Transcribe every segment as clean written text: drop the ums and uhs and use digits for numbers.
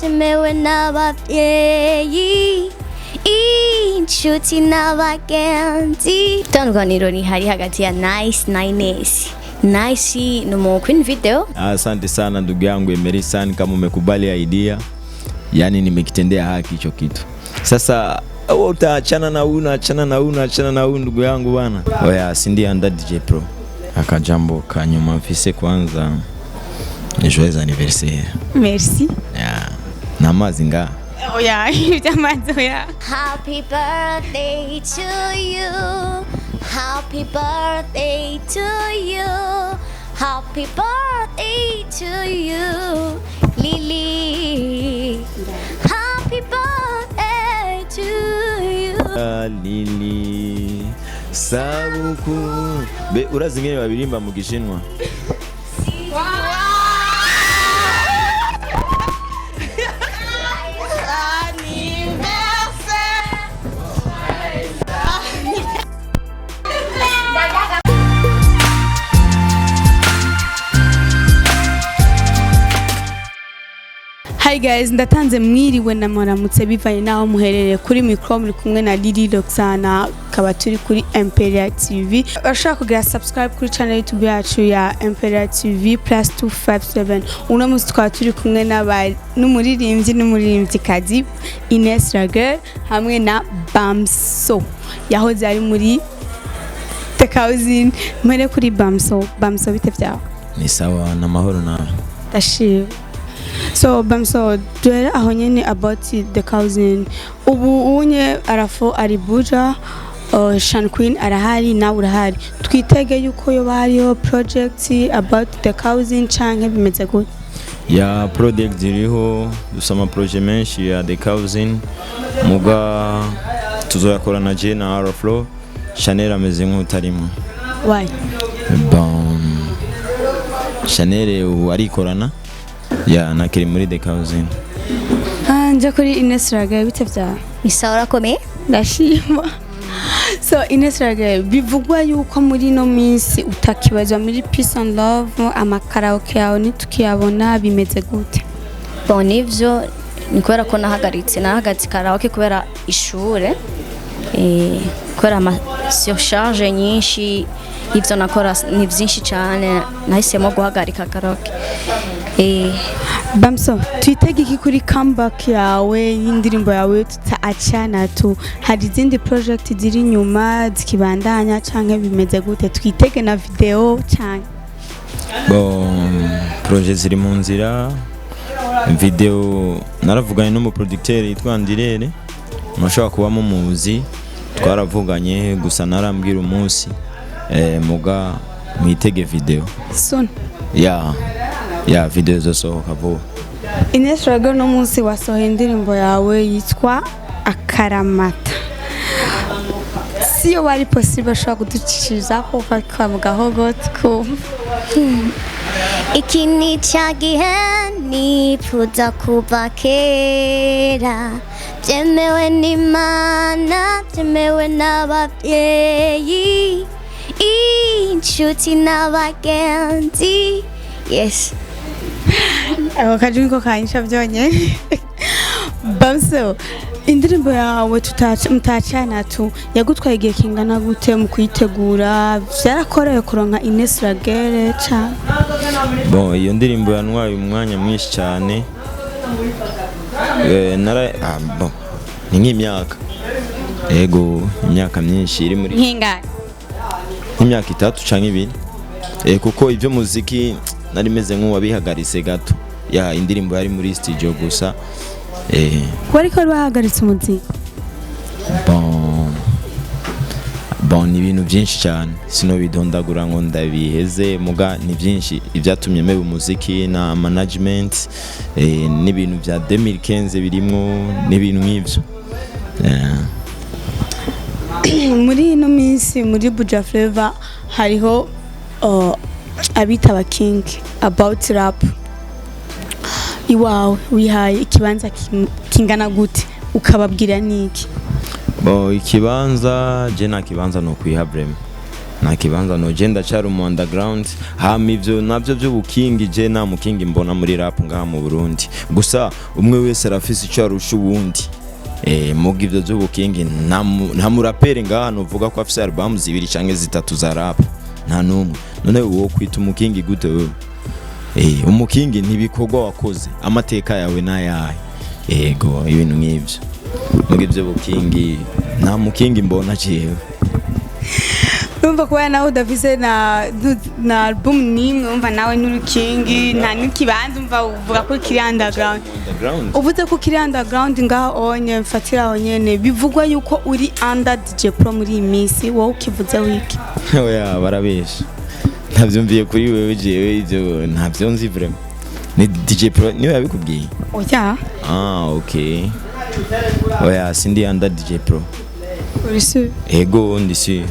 byemewe n'ababyeyi inshuti n'abagenzi. Itandukaniro rihari hagati ya nice na Ines. Nice no queen video. Asante sana ndugu yangu Emerysun, kama umekubali idea, yani nimekitendea haki hicho kitu. Sasa utaachana na huyu ndugu yangu bwana. Oya, si ndiye anda DjPro. Akajambo kanyuma mfise kwanza. Joyeux anniversaire. Merci. Yeah. Namazinga. Oh yeah, jamazo ya. Happy birthday to you. Happy birthday to you. Happy birthday to you, Lily. Happy birthday to you. Lily. Sabuku. Be urazi ngene babirimba mu gishinwa. Hi guys, ndatanze mwiriwe na muramutse bivanye naho muherereye. Kuri micro muri kumwe na Lily Roxana, kaba turi kuri ImperialTV. Urashaka kugira subscribe kuri channel YouTube yacu ya ImperialTV +257. Uno munsi twaba turi kumwe n'umuririmbyikazi Ines Rager hamwe na Bamso yahoze ari muri The Cousin. Mwere kuri Bamso bite vyawe? Ni sawa na mahoro na. Ndashimye. So Bamso, duhere aho nyene about The Cousin. Ubu unye arafo ari Buja, Shan Queen arahari na urahari. Twitege yuko yo bariho project about The Cousin canke bimeze gute? Ya project iriho, dusama projet menshi ya The Cousin. Muga tuzoyakora na je na Araflo. Chanel ameze nk'utarimo. Why? Bon. Chanel arikorana. Ya nakiri muri The Cousin. Nje kuri Ines Rager bite vyawe? Ni sawa urakomeye? Ndashima. So Ines Rager, bivugwa yuko muri no minsi utakibazwa muri Peace and Love, amakaraoke yawe nitukiyabona bimeze gute? Bon, ivyo ni kubera ko nahagaritse karaoke kubera ishure. Kubera ama surcharge nyinshi, ivyo nakora ni vyinshi cyane, nahisemo guhagarika karaoke. Bamso, twitege iki kuri comeback yawe y'indirimbo yawe tutaachana tu? Hari izindi project ziri nyuma zikibandanya canke bimeze gute? Twitege na video canke? Bon, project ziri mu nzira. Video naravuganye no mu producteur yitwa Ndirere. Mashaka kuba mu muzi. Twaravuganye gusa narambwira umunsi muga mwitege video. Soon. Ya video zosohoka vuba. Ines Rager no munsi wasohoye indirimbo yawe yitwa Akaramata. Siyo wari possible shaka kuducishiriza ko mugahogote ko. Iki ni cyagihe nifuza kuva kera, byemewe n'Imana, byemewe n'ababyeyi inshuti n'abagenzi. Yes. Ako kajwi ko kanyisha byonye. Bamso, indirimbo yawe mutachana tu yagutwaye igihe kingana gute mu kuyitegura? Byarakoreye kuronka Ines Rager cha? Bon, iyo ndirimbo yanwaye umwanya mwinshi cyane. Bon, ni nk'imyaka. Ego, imyaka myinshi iri muri Nkinga. Imyaka 3 canke 2. Kuko ivyo muziki nari meze nk'uwabihagaritse gato. Ya indirimbo yari muri studio gusa. Wari ko bahagaritse umuziki? Bon, ni ibintu byinshi cyane. Sino bidondagura ngo ndabiheze, muga ni byinshi ibyatumye mebe umuziki na management, n'ibintu bya 2015 birimo n'ibintu nk'ivyo. Muri no minsi muri Buja Flavor hariho abita aba king about rap. Iwawe wihaye ikibanza kingana gute ukababwira niki? Bo ikibanza je na kibanza no kwiha brem. nta kibanza no genda cyari mu underground hama ivyo navyo by'ubukingi je nta mukingi mbona muri rap ngaha mu Burundi gusa umwe wese arafise icyo arusha uwundi muga ivyo by'ubukingi nta muraperi ngaha novuga ko afise album 2 canke 3 za rap nta numwe none uwo kwita umukingi gute wewe umukingi ntibikorwa wakoze amateka yawe nayahe ego ibintu nk'ivyo muga ivyo bukingi nta mukingi mbona jewe Numva kwa nawe udafise na album nimwe umva nawe n'urukingi nta n'ikibanza umva uvuga ko kiri underground uvuze ko kiri underground ngaho onye mfatira aho nyene bivugwa yuko uri under DjPro muri iyi minsi wowe ukivuze wiki oya barabesha ntavyumviye kuri wewe jewe ivyo ntavyo nzi vraiment ni DjPro niwe yabikubwiye oya okay oya sindi under DjPro uri sûr ego ndi sûr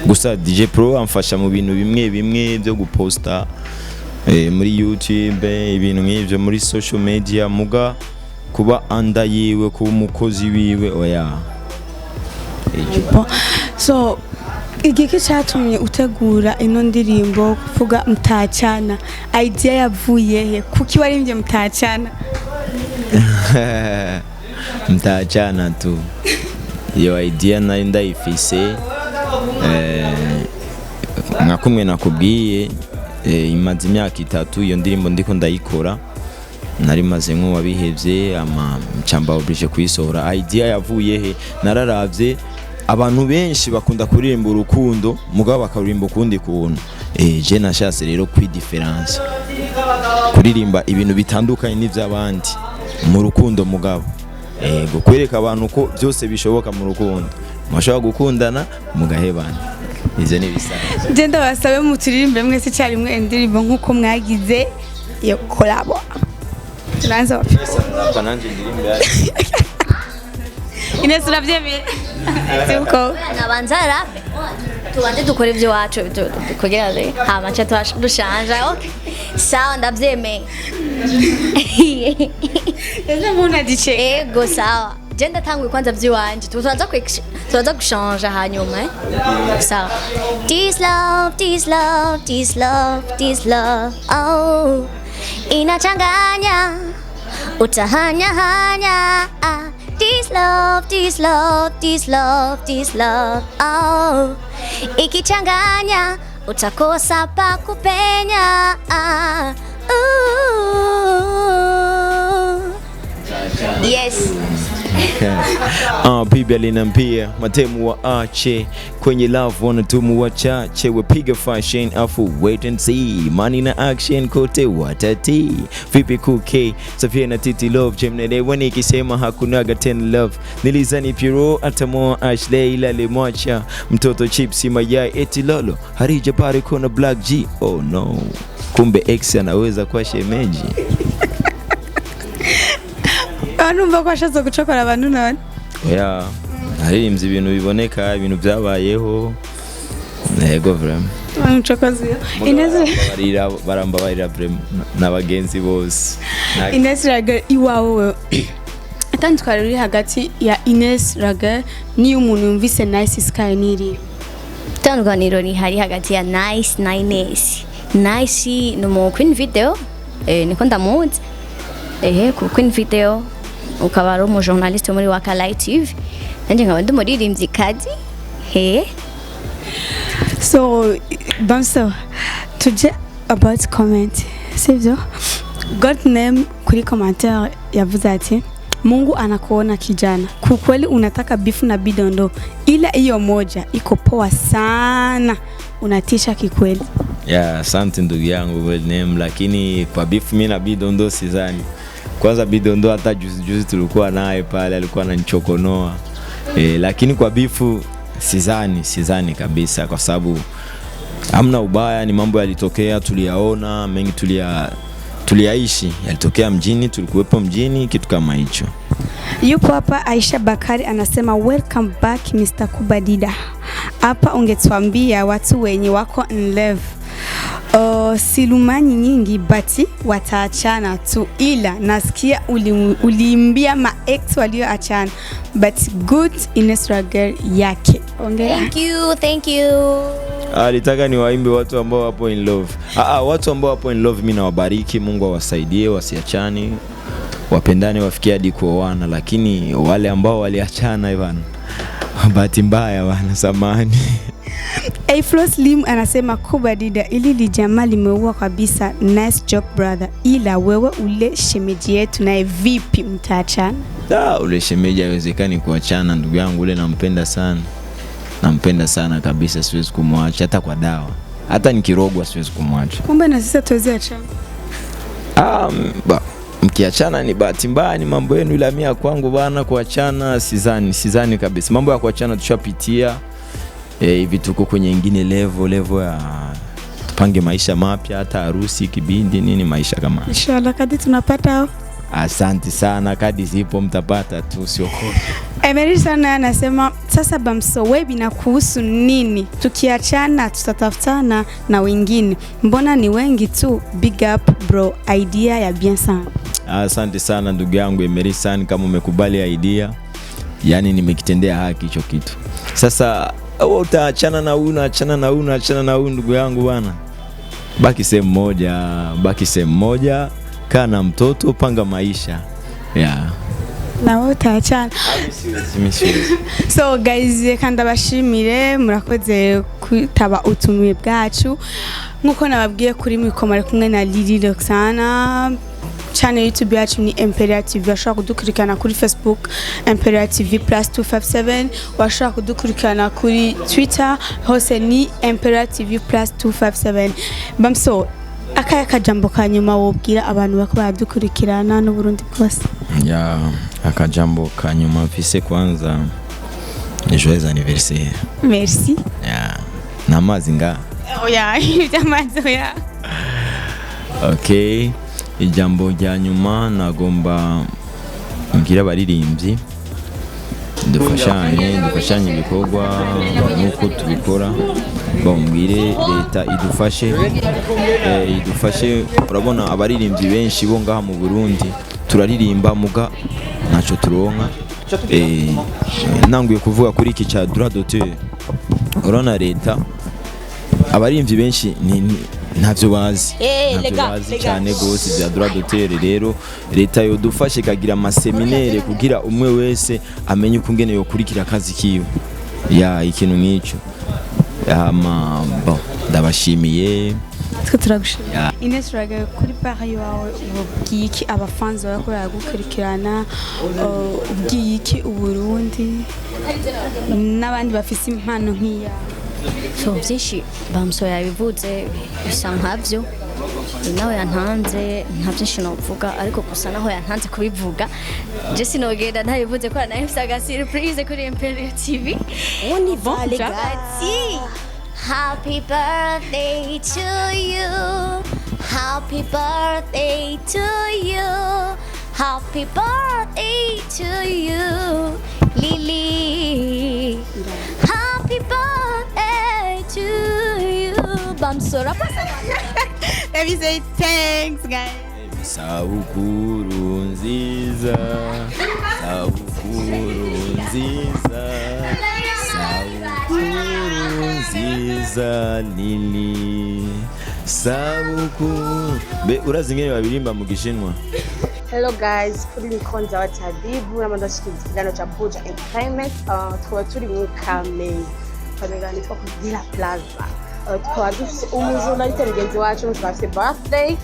gusa DjPro amfasha mu bintu bimwe byo guposta muri YouTube ibintu nk'ivyo muri social media muga kuba anda yiwe kuba umukozi wiwe oya so igiki cyatumye utegura ino ndirimbo kuvuga mtachana idea yavuye he kuki warimbye mtachana mtachana tu iyo idea nari ndayifise nka kumwe nakubwiye imaze imyaka 3 iyo ndirimbo ndiko ndayikora nari maze nk'uwabihevye ama ncamba oblige kuyisohora idea yavuye he nararavye abantu benshi bakunda kuririmba urukundo mugabo bakaririmba ukundi kuntu je nashatse rero kwidifference kuririmba ibintu bitandukanye n'ivy'abandi mu rukundo mugabo kwereka abantu ko byose bishoboka mu rukundo mwashobora gukundana mugahebana ivyo ni bisanzwe je ndabasabe muturirimbe mwese cyarimwe indirimbo nkuko mwagize iyo collabo turanza kwa nanje ndirimbe Ines uravyemeye tuko nabanza rape tubanze dukora ivyo wacu kugira hama cha dushanja okay sawa ndavyemeye ese muna dice ego sawa je ndatangwe kwanza wanje tuzaza kushanja hanyuma sawa this love oh inachanganya utahanya this love oh ikichanganya utakosa pa kupenya yes bibi aliniambia matemu wa ache kwenye love wanatumu wachache wepiga fashion afu wait and see money na action kote watati vipi kuke Safia na Titi love jemnede wani kisema hakunaga ten love nilizani piro atamoa Ashley ila limwacha mtoto chipsi mayai eti lolo harija pare kona black G oh no kumbe ex anaweza kwa shemeji numva ko ashatse gucokora abantu none oya haririmbye ibintu biboneka ibintu byabayeho nego vraiment umucokozi Ines barambabarira vraiment n'abagenzi bose Ines Raga iwawe atandukanye ruri hagati ya Ines Raga ni umuntu yumvise Nice Sky niri tandukaniro ni hari hagati ya Nice na Ines Nice no mu Queen Video niko ndamuzi ku Queen Video ukaba ari umujournaliste muri Wakala TV nanje nkaba ndi muririmbyi kazi so bonso tuje about comment sivyo God name kuri commentaire yavuze ati Mungu anakuona kijana kukweli unataka bifu na bidondo ila hiyo moja iko poa sana unatisha kikweli asante ndugu yangu God name lakini kwa bifu mimi na bidondo sidhani kwanza bidondo hata juzi tulikuwa naye pale alikuwa ananichokonoa lakini kwa bifu sidhani kabisa kwa sababu hamna ubaya ni mambo yalitokea tuliyaona mengi tuliaishi yalitokea mjini tulikuwepo mjini kitu kama hicho yupo hapa Aisha Bakari anasema welcome back Mr. Kubadida hapa ungetuambia watu wenye wako in love silumani nyingi bati wataachana tu ila nasikia uliimbia ma ex walioachana but good Ines Raga yake thank you alitaka ni waimbe watu ambao wapo in love. Watu ambao wapo in love mimi nawabariki, Mungu awasaidie wasiachane, wapendane wafikie hadi kuoana, lakini wale ambao waliachana bwana, bahati mbaya bwana, samahani. Afro Slim anasema kubadida ili lijamaa limeua kabisa, nice job brother, ila wewe ule shemeji yetu naye vipi mtaachana? Ule shemeji haiwezekani kuachana ndugu yangu, ule nampenda sana. Nampenda sana kabisa, siwezi kumwacha hata kwa dawa. Hata nikirogwa siwezi kumwacha. Kumbe na sisi tuweze achana. Mkiachana ni bahati mbaya, ni mambo yenu, ila mimi kwangu bana kuachana sidhani kabisa. Mambo ya kuachana tushapitia. Hivi tuko kwenye nyingine level ya tupange maisha mapya, hata harusi kibindi nini, maisha kama. Inshallah kadi tunapata. Asante sana, kadi zipo mtapata tu, usiokope. Emerysun anasema sasa Bamso, wewe na kuhusu nini? Tukiachana tutatafutana na wengine. Mbona ni wengi tu? Big up bro, idea ya bien sana. Asante sana ndugu yangu Emerysun, kama umekubali idea, yani nimekitendea haki hicho kitu. Sasa utaachana na huyu ndugu yangu bwana. Baki sehemu moja, kaa na mtoto, panga maisha. Na wewe utaachana. So guys, kandi bashimire murakoze kwitaba utumwe bwacu. Nkuko nababwiye kuri mikomare kumwe na Roxana. Channel YouTube yacu ni ImperialTV. Washaka kudukurikirana kuri Facebook ImperialTV +257. Washaka kudukurikirana kuri Twitter hose ni ImperialTV +257. Bamso, akaya kajambo kanyuma wobwira abantu bako badukurikirana no Burundi bwose? Akajambo kanyuma mfise kwanza ni joyeux anniversaire. Merci. Namazi nga. Byamazi oya. Okay. Ijambo rya nyuma nagomba mbwira abaririmbyi dufashanye ibikorwa nuko tubikora, bambwire leta idufashe. Urabona abaririmbyi benshi bo ngaha mu Burundi turaririmba muga naco turonka. Nanguye kuvuga kuri iki cha droit d'auteur. Urabona leta abaririmbyi benshi ntavyo bazi cyane gose bya droit d'auteur. Rero leta yo dufashe kagira amaseminaire kugira umwe wese amenye ukungene yo kurikira akazi kiwe. Ikintu nk'icyo. Ndabashimiye. Turagushimira. Ines Raga, kuri page yawe ubwiye iki abafans bawe ko yagukurikirana, ubwiye iki Uburundi n'abandi bafise impano nk'iya? So byinshi Bamso yabivuze bisa nkavyo, nawe yantanze nta byinshi novuga, ariko gusa naho yantanze kubivuga je sinogenda ntabivuze ko nahifise aga surprise kuri ImperialTV. Happy birthday to you, happy birthday to you, happy birthday to you, Lily. Happy birthday to you, Bamso. Let me say thanks, guys. Sabukuru nziza, sabukuru nziza, sabukuru nziza Lili, sabukuru. Urazi ngene babirimba mu Gishinwa? Hello guys, kuri mikonza wa Tabibu n'amandashikiriza ikiganiro cha Buja Entertainment. Tukaba turi mu Kamenge, nitwa Kubera Plaza. Tukaba dufise umujournaliste mugenzi wacu twafise birthday.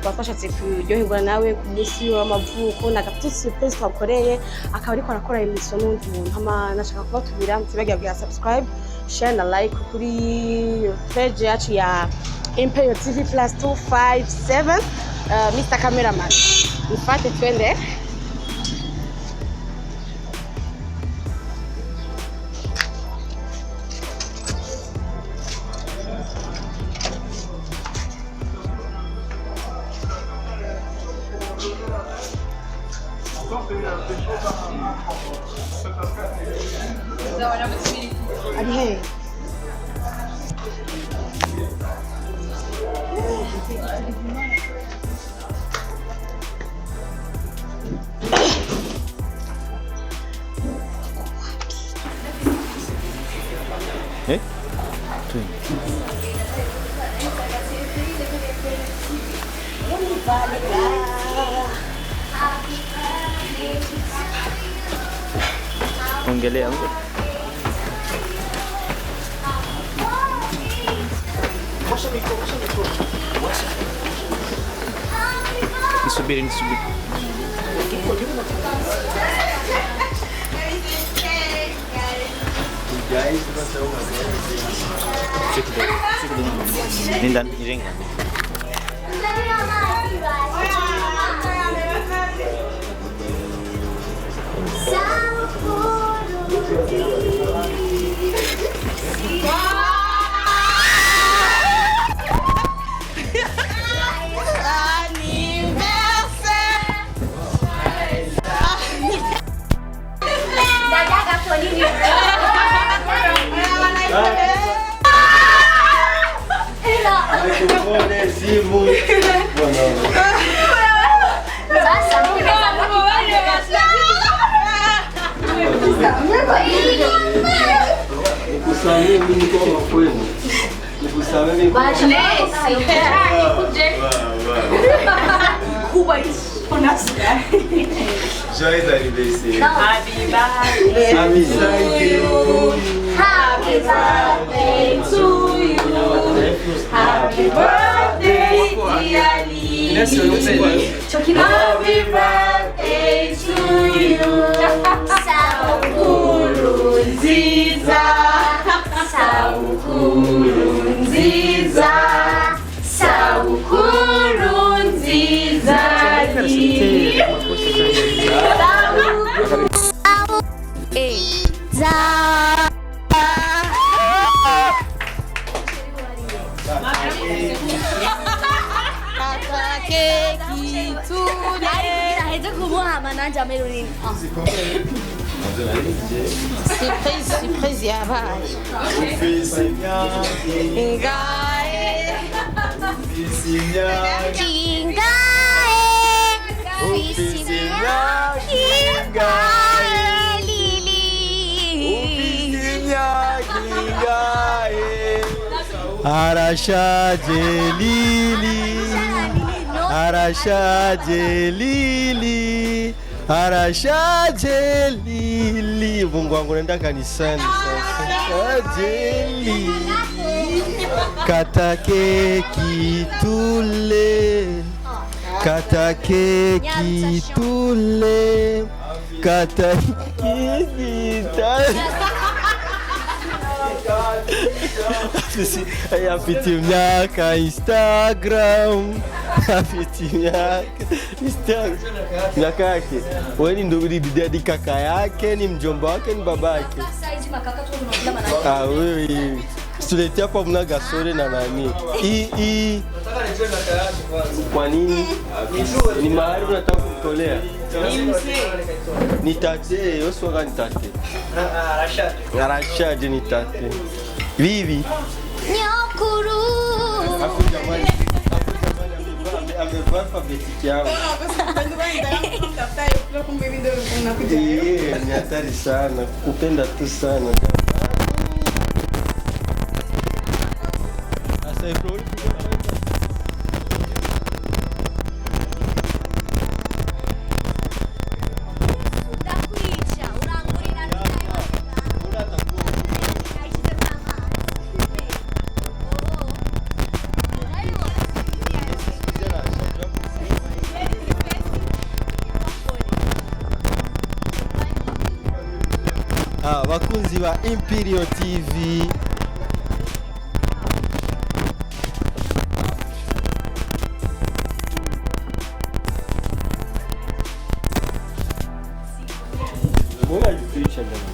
Twafashatse kuryoherwa nawe ku munsi w'amavuko, nagafite surprise twakoreye, akaba ariko arakora emerysun n'undi muntu. Nashaka kubatubira mutibagiye subscribe, share na like kuri page yacu ya ImperialTV +257. Mr. Cameraman, nifate twende. Hadi hey. tu. Ongelea ngo. Nisubiri. Nenda nirenga. Joyeux anniversaire. Happy birthday. Happy birthday. Happy birthday to you. Happy birthday, dear Lee. Happy birthday to you. Sabukuru nziza. Sabukuru nziza. Sabukuru nziza. Surprise yabaye. Arashaje Lili, Arashaje Lili, Arashaje Lili. Mungu wangu naenda kanisani sasa. Arashaje Lili. Kata keki tule, kata keki tule, kata keki tule. Afiti miaka Instagram, afiti miaka Instagram. Miaka yake wewe ni ndugu di kaka yake, ni mjomba wake, ni baba yake. Wewe tuletea hapa mna gasore na nani? Kwa nini? Ni mahali unataka kumtolea? Ni tate, wewe sio ni tate. Arashaje ni tate. Vivi. Nyokuru. Amevaa alfabetiki yangu. Ni hatari sana, kupenda tu sana. Bakunzi ba ImperialTV, mbona jificha ndani?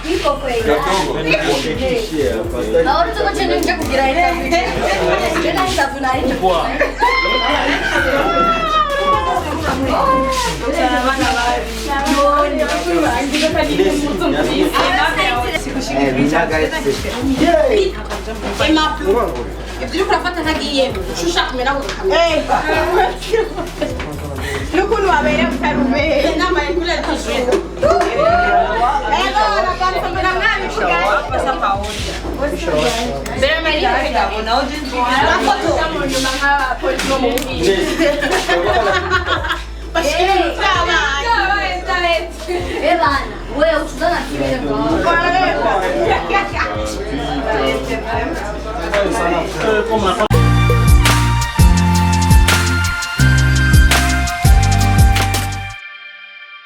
Niko kweli. Ahora tuko chini nje kugira interview. Tena interview na hicho. Ibyo uri kurafata ntagiye ushusha kumera ngo kamera n'ukuntu wabereye utarube inama y'ikure tujwe bana mwabishiga pasa pamoja bera mali na audience foto nyuma nka polisi no mwingine bashikira mtama Bana, wewe utudana kile kwa.